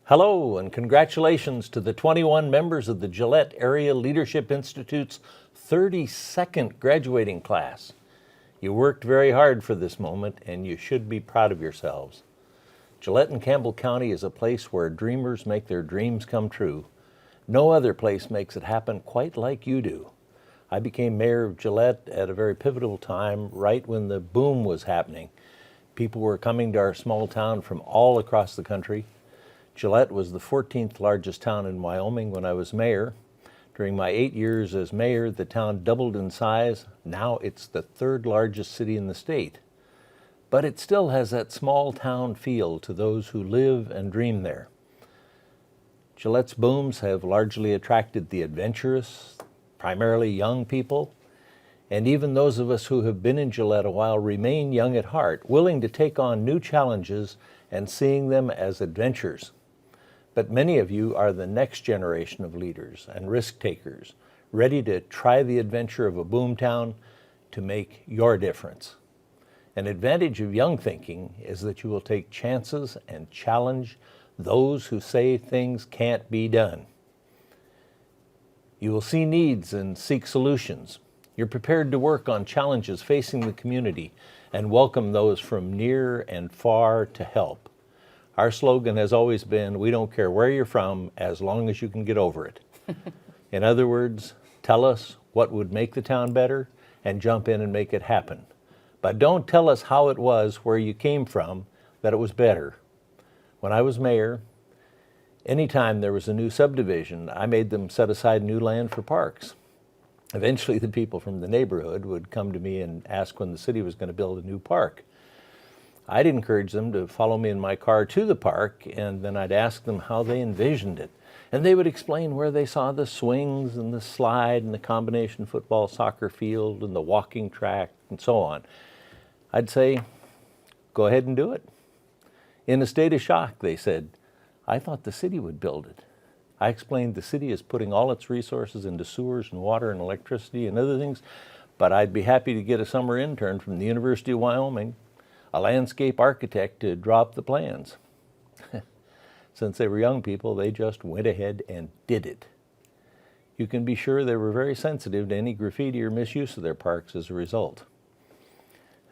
Hello and congratulations to the 21 members of the Gillette Area Leadership Institute's 32nd graduating class. You worked very hard for this moment and you should be proud of yourselves. Gillette in Campbell County is a place where dreamers make their dreams come true. No other place makes it happen quite like you do. I became mayor of Gillette at a very pivotal time, right when the boom was happening. People were coming to our small town from all across the country. Gillette was the 14th largest town in Wyoming when I was mayor. During my 8 years as mayor, the town doubled in size. Now it's the third largest city in the state. But it still has that small town feel to those who live and dream there. Gillette's booms have largely attracted the adventurous, primarily young people, and even those of us who have been in Gillette a while remain young at heart, willing to take on new challenges and seeing them as adventures. But many of you are the next generation of leaders and risk takers, ready to try the adventure of a boomtown to make your difference. An advantage of young thinking is that you will take chances and challenge those who say things can't be done. You will see needs and seek solutions. You're prepared to work on challenges facing the community and welcome those from near and far to help. Our slogan has always been, we don't care where you're from as long as you can get over it. In other words, tell us what would make the town better and jump in and make it happen. But don't tell us how it was where you came from that it was better. When I was mayor, anytime there was a new subdivision, I made them set aside new land for parks. Eventually the people from the neighborhood would come to me and ask when the city was going to build a new park. I'd encourage them to follow me in my car to the park, and then I'd ask them how they envisioned it. And they would explain where they saw the swings and the slide and the combination football soccer field and the walking track and so on. I'd say, go ahead and do it. In a state of shock, they said, I thought the city would build it. I explained the city is putting all its resources into sewers and water and electricity and other things, but I'd be happy to get a summer intern from the University of Wyoming, a landscape architect, to draw up the plans. Since they were young people, they just went ahead and did it. You can be sure they were very sensitive to any graffiti or misuse of their parks as a result.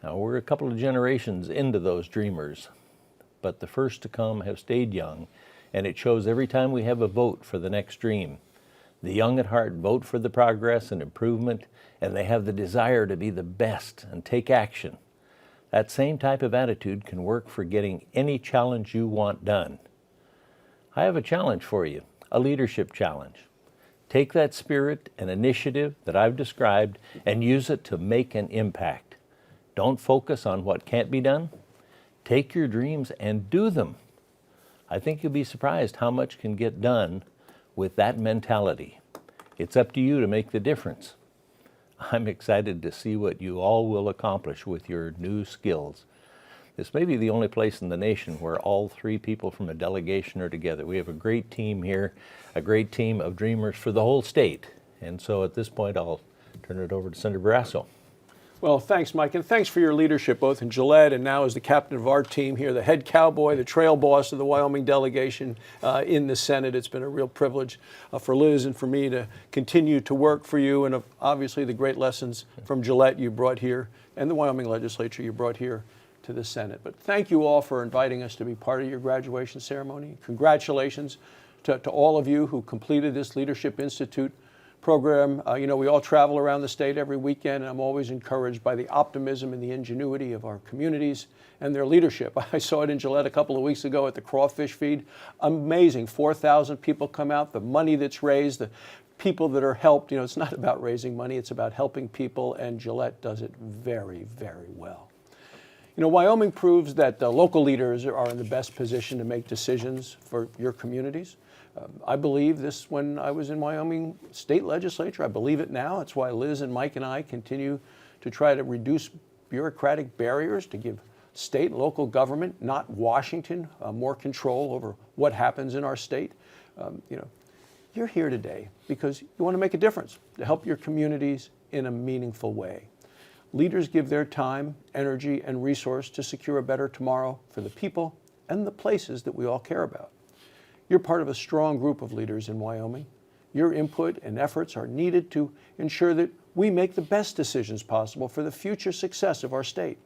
Now, we're a couple of generations into those dreamers, but the first to come have stayed young, and it shows every time we have a vote for the next dream. The young at heart vote for the progress and improvement, and they have the desire to be the best and take action. That same type of attitude can work for getting any challenge you want done. I have a challenge for you, a leadership challenge. Take that spirit and initiative that I've described and use it to make an impact. Don't focus on what can't be done. Take your dreams and do them. I think you'll be surprised how much can get done with that mentality. It's up to you to make the difference. I'm excited to see what you all will accomplish with your new skills. This may be the only place in the nation where all three people from a delegation are together. We have a great team here, a great team of dreamers for the whole state. And so at this point, I'll turn it over to Senator Barrasso. Well, thanks, Mike, and thanks for your leadership, both in Gillette and now as the captain of our team here, the head cowboy, the trail boss of the Wyoming delegation in the Senate. It's been a real privilege for Liz and for me to continue to work for you, and obviously the great lessons from Gillette you brought here and the Wyoming legislature you brought here to the Senate. But thank you all for inviting us to be part of your graduation ceremony. Congratulations to all of you who completed this Leadership Institute program. You know, we all travel around the state every weekend, and I'm always encouraged by the optimism and the ingenuity of our communities and their leadership. I saw it in Gillette a couple of weeks ago at the crawfish feed. Amazing, 4,000 people come out, the money that's raised, the people that are helped. You know, it's not about raising money, it's about helping people, and Gillette does it very, very well. You know, Wyoming proves that the local leaders are in the best position to make decisions for your communities. I believe this when I was in Wyoming state legislature. I believe it now. That's why Liz and Mike and I continue to try to reduce bureaucratic barriers to give state and local government, not Washington, more control over what happens in our state. You know, you're here today because you want to make a difference, to help your communities in a meaningful way. Leaders give their time, energy, and resource to secure a better tomorrow for the people and the places that we all care about. You're part of a strong group of leaders in Wyoming. Your input and efforts are needed to ensure that we make the best decisions possible for the future success of our state.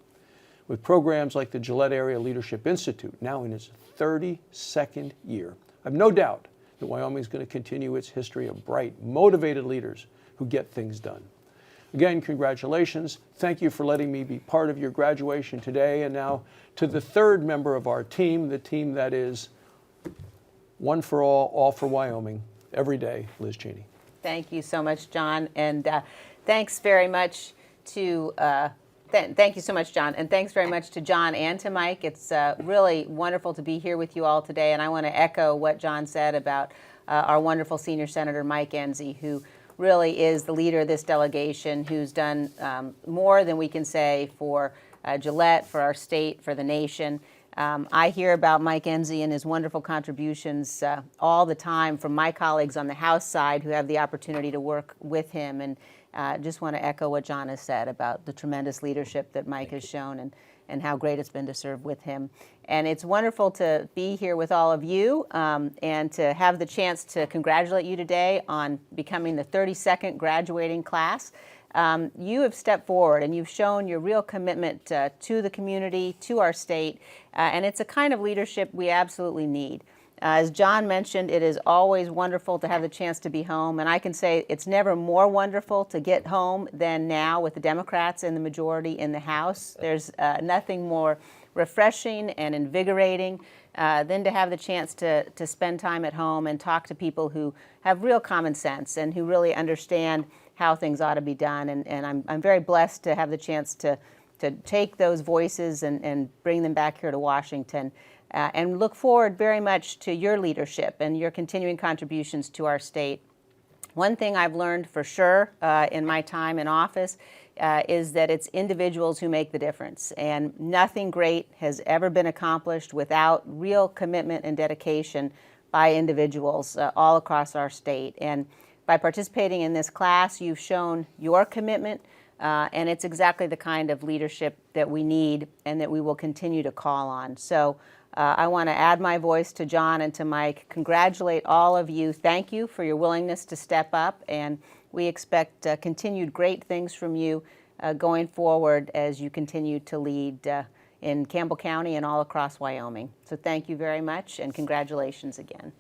With programs like the Gillette Area Leadership Institute, now in its 32nd year, I have no doubt that Wyoming is going to continue its history of bright, motivated leaders who get things done. Again, congratulations. Thank you for letting me be part of your graduation today. And now to the third member of our team, the team that is one for all for Wyoming, every day, Liz Cheney. Thank you so much, John, and thanks very much to thank you so much, John, and thanks very much to John and to Mike. It's really wonderful to be here with you all today, and I want to echo what John said about our wonderful senior senator, Mike Enzi, who really is the leader of this delegation, who's done more than we can say for Gillette, for our state, for the nation. I hear about Mike Enzi and his wonderful contributions all the time from my colleagues on the House side who have the opportunity to work with him, and just want to echo what John has said about the tremendous leadership that Mike has shown and how great it's been to serve with him. And it's wonderful to be here with all of you and to have the chance to congratulate you today on becoming the 32nd graduating class. You have stepped forward and you've shown your real commitment to the community, to our state, and it's a kind of leadership we absolutely need. As John mentioned, it is always wonderful to have the chance to be home, and I can say it's never more wonderful to get home than now with the Democrats in the majority in the House. There's nothing more refreshing and invigorating than to have the chance to spend time at home and talk to people who have real common sense and who really understand how things ought to be done. And I'm very blessed to have the chance to take those voices and bring them back here to Washington. And look forward very much to your leadership and your continuing contributions to our state. One thing I've learned for sure in my time in office is that it's individuals who make the difference. And nothing great has ever been accomplished without real commitment and dedication by individuals all across our state. And by participating in this class, you've shown your commitment, and it's exactly the kind of leadership that we need and that we will continue to call on. So I want to add my voice to John and to Mike, congratulate all of you. Thank you for your willingness to step up, and we expect continued great things from you going forward as you continue to lead in Campbell County and all across Wyoming. So thank you very much, and congratulations again.